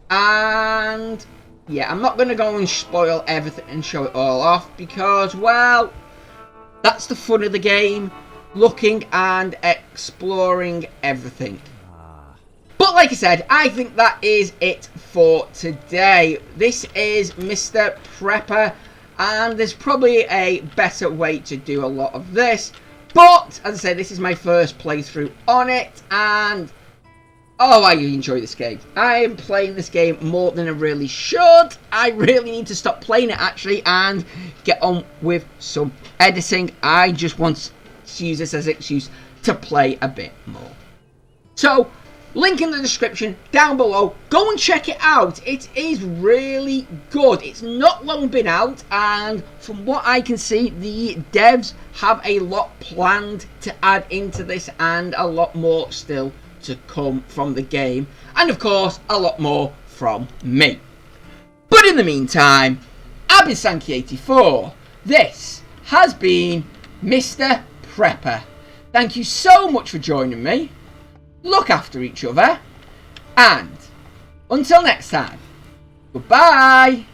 S1: And, yeah, I'm not going to go and spoil everything and show it all off because, well, that's the fun of the game. Looking and exploring everything. But like I said, I think that is it for today. This is Mr. Prepper, and there's probably a better way to do a lot of this. But, as I said, this is my first playthrough on it, and oh, I enjoy this game. I am playing this game more than I really should. I really need to stop playing it, actually, and get on with some editing. I just want to use this as an excuse to play a bit more. So, link in the description down below. Go and check it out. It is really good. It's not long been out, and from what I can see, the devs have a lot planned to add into this, and a lot more still to come from the game, and of course a lot more from me. But in the meantime, I've been Sankey84. This has been Mr. Prepper. Thank you so much for joining me. Look after each other, and until next time, goodbye.